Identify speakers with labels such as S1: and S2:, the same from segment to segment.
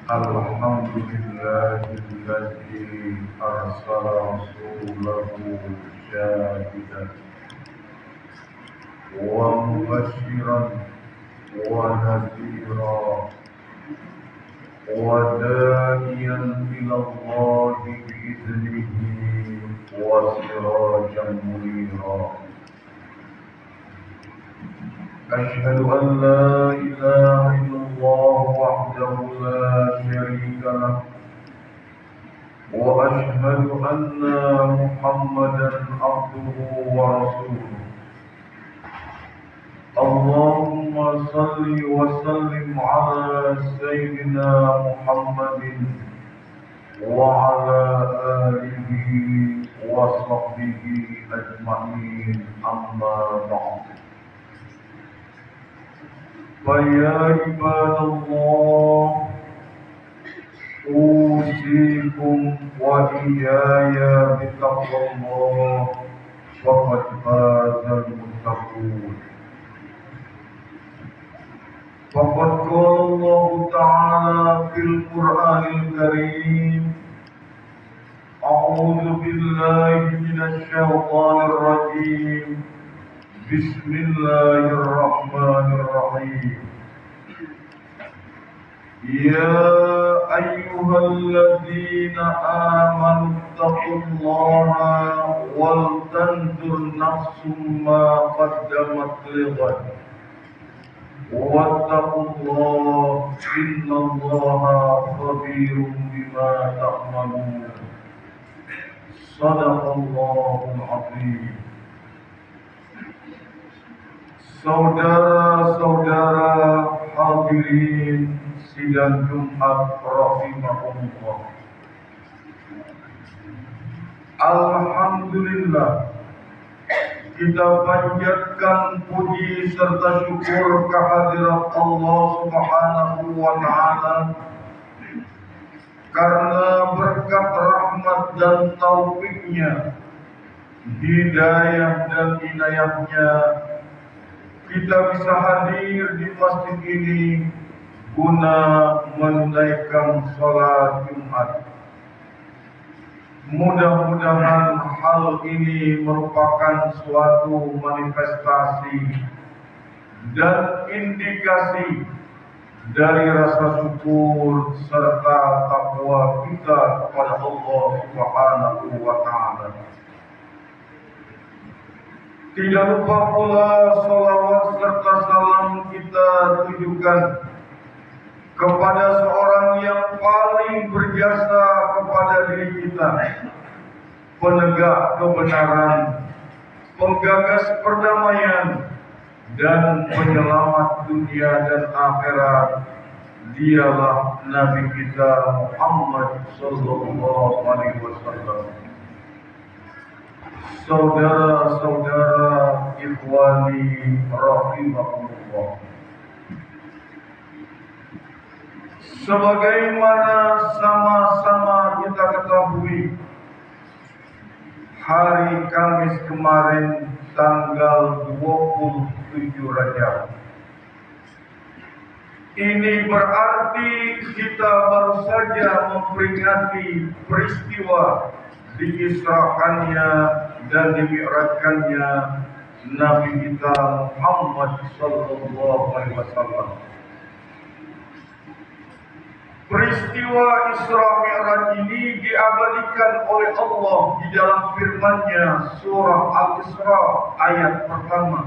S1: الحمد لله الذي أرسل رسوله شاهدا ومبشرا ونذيرا وداعيا إلى الله بإذنه وسراجا منيرا. أشهد أن لا إله إلا الله وحده لا شريك له وأشهد أن محمدا عبده ورسوله. اللهم صل وسلم على سيدنا محمد وعلى آله وصحبه أجمعين، أما بعد. فيا عباد الله، أوصيكم وإياي بتقوى الله، فقد فاز المتقون. فقد قال الله تعالى في القرآن الكريم: أعوذ بالله من الشيطان الرجيم، بسم الله الرحمن الرحيم. يا أيها الذين آمنوا اتقوا الله ولتنظر نفس ما قدمت لغد واتقوا الله إن الله خبير بما تعملون. صدق الله العظيم. Saudara-saudara hadirin sidang Jumat rahimahumullah. Alhamdulillah, kita panjatkan puji serta syukur kehadirat Allah Subhanahu wa Ta'ala karena berkat rahmat dan taufiknya, hidayah dan inayahnya, kita bisa hadir di masjid ini guna menunaikan sholat Jumat. Mudah-mudahan hal ini merupakan suatu manifestasi dan indikasi dari rasa syukur serta takwa kita kepada Allah Subhanahu wa Ta'ala. Tidak lupa pula salawat serta salam kita tujukan kepada seorang yang paling berjasa kepada diri kita, penegak kebenaran, penggagas perdamaian, dan penyelamat dunia dan akhirat. Dialah Nabi kita Muhammad sallallahu alaihi wasallam. Saudara-saudara ikhwani rahimahumullah, sebagaimana sama-sama kita ketahui, hari Kamis kemarin tanggal 27 Rajab, ini berarti kita baru saja memperingati peristiwa diisrakannya dan dimi'rajkannya Nabi kita Muhammad sallallahu alaihi wasallam. Peristiwa Isra Mi'raj ini diabadikan oleh Allah di dalam firman-Nya surah Al-Isra ayat pertama.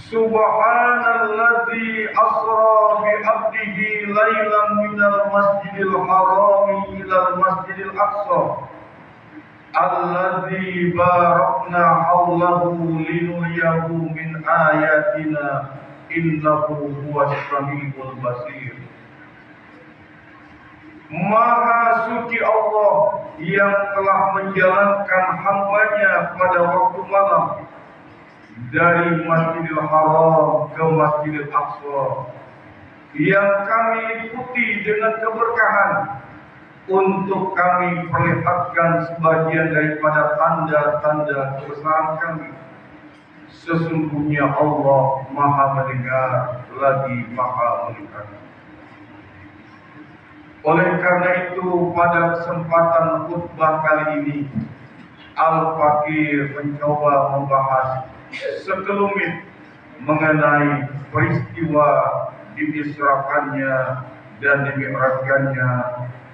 S1: Subhanalladzi asra bi 'abdihi lailan minal masjidil haram ilal masjidil aqsa alladzi barakna haulahu linuriyahu min ayatina innahu huwas samiul basir. Maha suci Allah yang telah menjalankan hamba-Nya pada waktu malam dari Masjidil Haram ke Masjidil Aqsa, yang kami ikuti dengan keberkahan untuk kami perlihatkan sebagian daripada tanda-tanda kebesaran kami. Sesungguhnya Allah Maha mendengar lagi Maha melihat. Oleh karena itu, pada kesempatan khutbah kali ini, Al-Fakir mencoba membahas sekelumit mengenai peristiwa diisrakannya dan dimi'rajkannya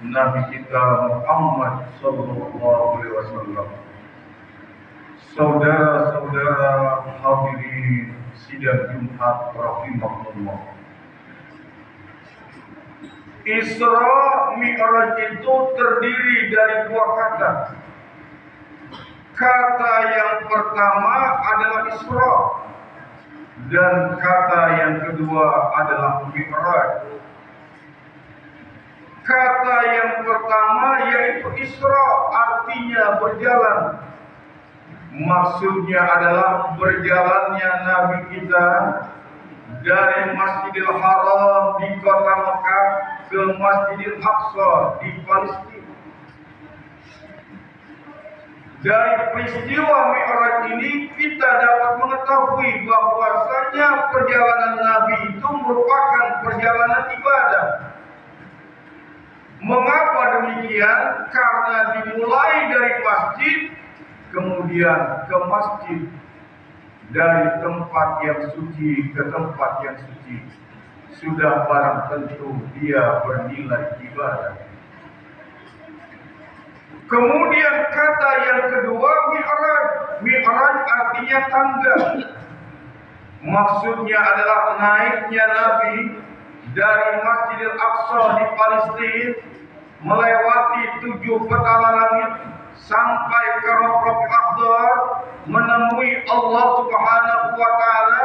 S1: Nabi kita Muhammad sallallahu alaihi wasallam. Saudara-saudara hadirin sidang Jumat rahimahullah. Isra Mi'raj itu terdiri dari dua kata. Kata yang pertama adalah Isra dan kata yang kedua adalah Mi'raj. Kata yang pertama yaitu Isra, artinya berjalan. Maksudnya adalah berjalannya Nabi kita dari Masjidil Haram di kota Mekah ke Masjidil Aqsa di Palestina. Dari peristiwa Mi'raj ini kita dapat mengetahui bahwasanya perjalanan Nabi itu merupakan perjalanan ibadah. Mengapa demikian? Karena dimulai dari masjid, kemudian ke masjid, dari tempat yang suci ke tempat yang suci, sudah barang tentu dia bernilai ibadah. Kemudian kata yang kedua Mi'raj. Mi'raj artinya tangga. Maksudnya adalah naiknya Nabi dari Masjidil Aqsa di Palestina melewati 7 petala langit sampai ke Rafiqul A'la, menemui Allah Subhanahu wa taala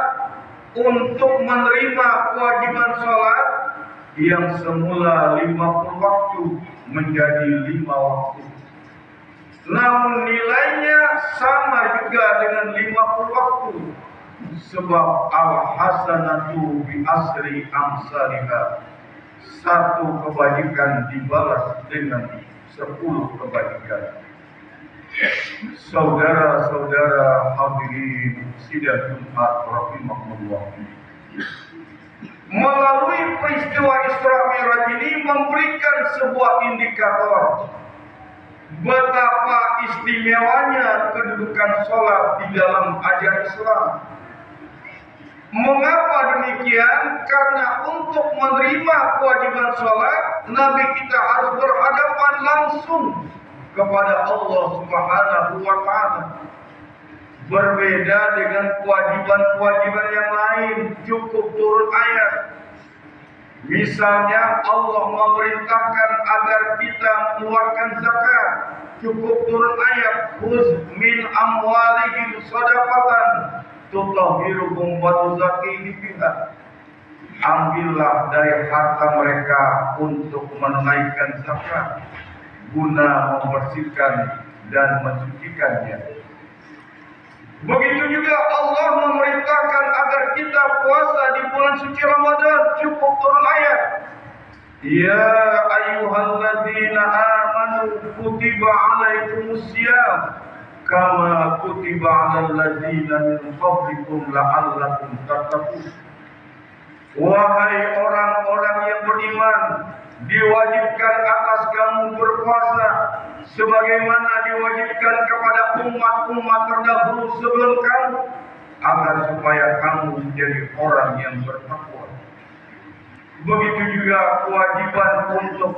S1: untuk menerima kewajiban salat yang semula 50 waktu menjadi 5 waktu. Namun nilainya sama juga dengan 50 waktu. Sebab al-hasanatu bi asri amsalha. Satu kebajikan dibalas dengan 10 kebajikan. Saudara-saudara hadirin sidang Jumat rahimahullah. Melalui peristiwa Isra Mi'raj ini memberikan sebuah indikator betapa istimewanya kedudukan sholat di dalam ajaran Islam. Mengapa demikian? Karena untuk menerima kewajiban sholat, Nabi kita harus berhadapan langsung kepada Allah Subhanahu wa taala. Berbeda dengan kewajiban-kewajiban yang lain, cukup turun ayat. Misalnya Allah memerintahkan agar kita mengeluarkan zakat, cukup turun ayat, khuz min amwalihim shadaqatan tutahhiruhum wa tuzakkihim biha. Ambillah dari harta mereka untuk menunaikan zakat guna membersihkan dan mensucikannya. Begitu juga Allah memerintahkan agar kita puasa di bulan suci Ramadan, cukup turun ayat. Ya ayyuhalladzina amanu kutiba alaikumusiyam kama kutiba alal ladzina min qablikum la'allakum tattaqun. Wahai orang-orang yang beriman, diwajibkan atas kamu berpuasa sebagaimana diwajibkan kepada umat-umat terdahulu sebelum kamu, agar supaya kamu menjadi orang yang bertakwa. Begitu juga kewajiban untuk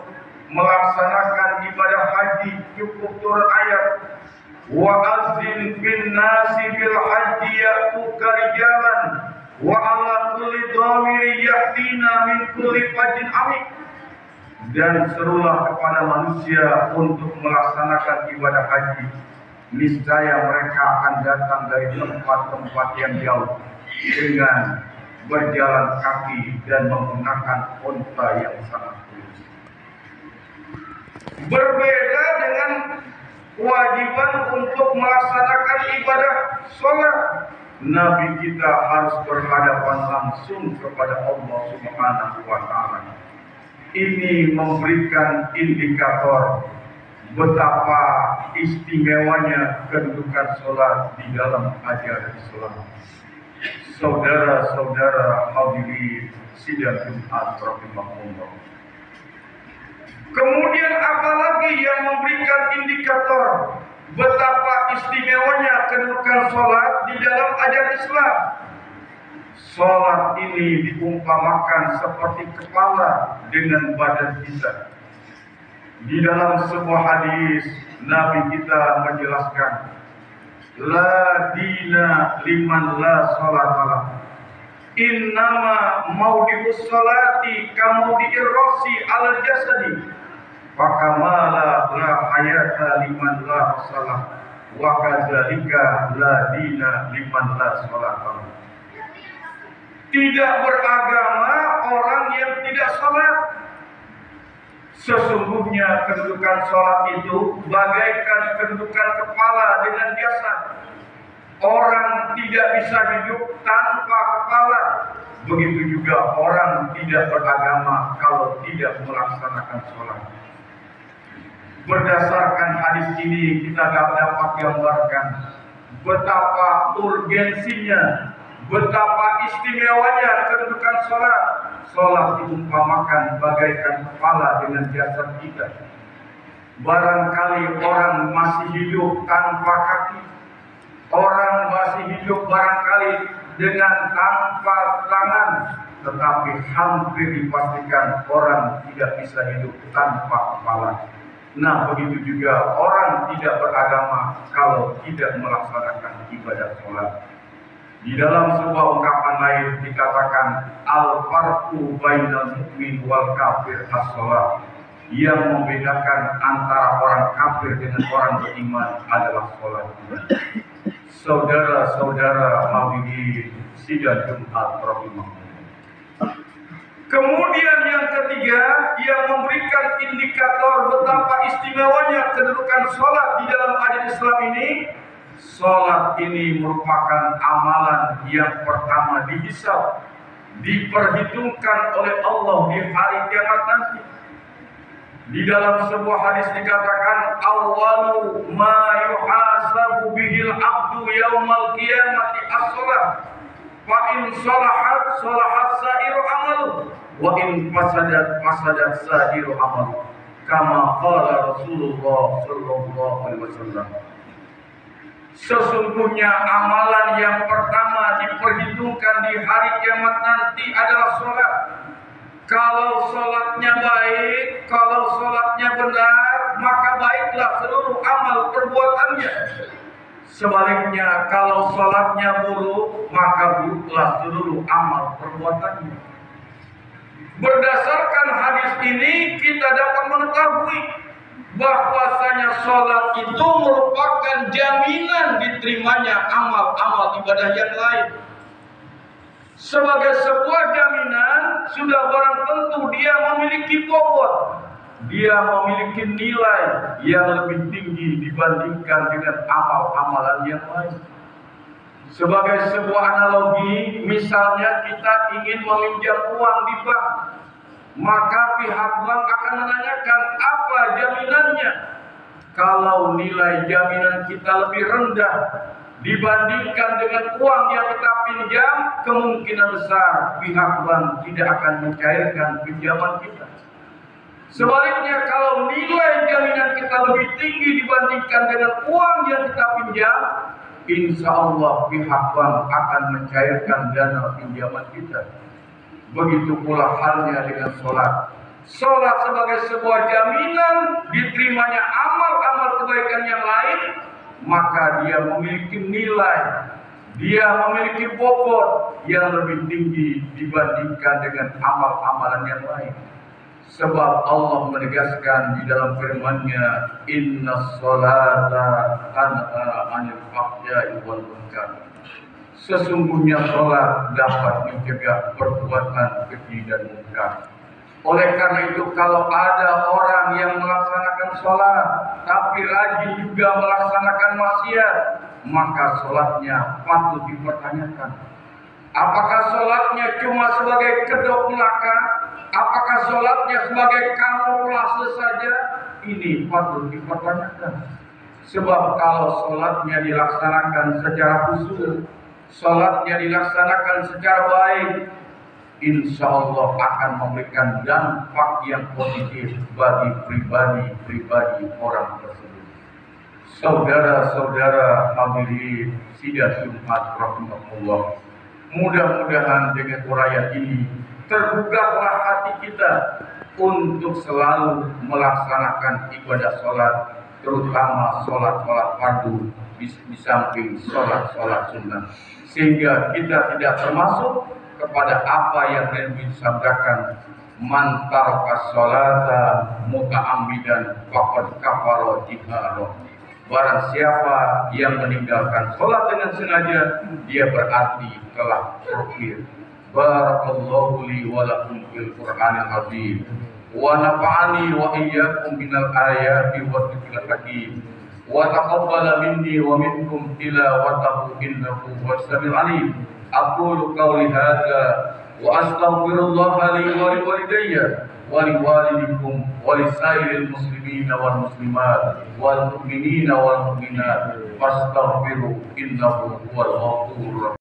S1: melaksanakan ibadah haji, cukup turun ayat wa azzin bin nasi bil haji ya'tuka rijalan wa ala kulli dhamiri ya'tina min kulli fajin amik. Dan serulah kepada manusia untuk melaksanakan ibadah haji. Niscaya mereka akan datang dari tempat-tempat yang jauh dengan berjalan kaki dan menggunakan unta yang sangat tulus. Berbeda dengan kewajiban untuk melaksanakan ibadah sholat, Nabi kita harus berhadapan langsung kepada Allah Subhanahu wa taala. Ini memberikan indikator betapa istimewanya kedudukan sholat di dalam ajaran Islam. Saudara-saudara hadirin sidang Jumat rahimahullah. Kemudian apalagi yang memberikan indikator betapa istimewanya kedudukan sholat di dalam ajaran Islam. Sholat ini diumpamakan seperti kepala dengan badan kita. Di dalam sebuah hadis Nabi kita menjelaskan, la dina liman la sholatalah. Innama maudi'us sholati kamaudi'ir rasi al jasadi. Fakamala la hayata liman la salah. Wa kadzalika la dina liman la sholatalah. Tidak beragama orang yang tidak sholat. Sesungguhnya kedudukan sholat itu bagaikan kedudukan kepala dengan jasad. Orang tidak bisa hidup tanpa kepala. Begitu juga orang tidak beragama kalau tidak melaksanakan sholat. Berdasarkan hadis ini kita dapat gambarkan betapa urgensinya, betapa istimewanya kedudukan sholat. Sholat diumpamakan bagaikan kepala dengan jasad kita. Barangkali orang masih hidup tanpa kaki. Orang masih hidup barangkali dengan tanpa tangan. Tetapi hampir dipastikan orang tidak bisa hidup tanpa kepala. Nah, begitu juga orang tidak beragama kalau tidak melaksanakan ibadah sholat. Di dalam sebuah ungkapan lain dikatakan al-farqu bainal mu'min wal kafir as-shalah. Yang membedakan antara orang kafir dengan orang beriman adalah sholat. Saudara-saudara hadirin sidang Jumat rahimahullah. Kemudian yang ketiga yang memberikan indikator betapa istimewanya kedudukan sholat di dalam ajaran Islam ini. Sholat ini merupakan amalan yang pertama dihisab, diperhitungkan oleh Allah di hari kiamat nanti. Di dalam sebuah hadis dikatakan awwalu ma yuhasabu bihil abdu yaumal qiyamati as-shalah. Fa in shalahat shalahat sa'iru amalu wa in fasadat sa'iru amalu. Kama qala Rasulullah sallallahu alaihi wasallam. Sesungguhnya amalan yang pertama diperhitungkan di hari kiamat nanti adalah sholat. Kalau sholatnya baik, kalau sholatnya benar, maka baiklah seluruh amal perbuatannya. Sebaliknya, kalau sholatnya buruk, maka buruklah seluruh amal perbuatannya. Berdasarkan hadis ini, kita dapat mengetahui bahwasanya sholat itu merupakan jaminan diterimanya amal-amal ibadah yang lain. Sebagai sebuah jaminan, sudah barang tentu dia memiliki bobot, dia memiliki nilai yang lebih tinggi dibandingkan dengan amal-amalan yang lain. Sebagai sebuah analogi, misalnya kita ingin meminjam uang di bank, maka pihak bank akan menanyakan apa jaminannya. Kalau nilai jaminan kita lebih rendah dibandingkan dengan uang yang kita pinjam, kemungkinan besar pihak bank tidak akan mencairkan pinjaman kita. Sebaliknya, kalau nilai jaminan kita lebih tinggi dibandingkan dengan uang yang kita pinjam, insya Allah pihak bank akan mencairkan dana pinjaman kita. Begitu pula halnya dengan sholat. Sholat sebagai sebuah jaminan diterimanya amal-amal kebaikan yang lain, maka dia memiliki nilai, dia memiliki bobot yang lebih tinggi dibandingkan dengan amal-amalan yang lain. Sebab Allah menegaskan di dalam firman-Nya, Inna sholata tanha 'anil fahsya'i wal munkar. Sesungguhnya sholat dapat mencegah perbuatan keji dan munkar. Oleh karena itu, kalau ada orang yang melaksanakan sholat tapi rajin juga melaksanakan maksiat, maka sholatnya patut dipertanyakan. Apakah sholatnya cuma sebagai kedok belaka? Apakah sholatnya sebagai kamuflase saja? Ini patut dipertanyakan. Sebab kalau sholatnya dilaksanakan secara khusyuk, sholatnya dilaksanakan secara baik, insya Allah akan memberikan dampak yang positif bagi pribadi orang tersebut. Saudara-saudara hadirin sidang Jumat rahimahullah, mudah-mudahan dengan uraian ini terbukalah hati kita untuk selalu melaksanakan ibadah sholat, terutama sholat fardu di samping sholat sunnah, sehingga kita tidak termasuk kepada apa yang Nabi sabdakan, man taraka sholata muta'ammidan faqad kafara jihara. Barang siapa yang meninggalkan sholat dengan sengaja, dia berarti telah kafir. Barakallahu li wa lakum fil Qur'anil azim wa nafa'ani wa iyyakum minal ayati wa dzikril hakim wa taqabbala minni wa minkum tilawatahu innahu huwas samiul alim. Aqulu qawli hadza wa astaghfirullaha li wa liwalidayya wa liwalidikum wa lisairil muslimina wal muslimat wal mu'minina wal mu'minat fastaghfiru innahu huwal ghafurur rahim.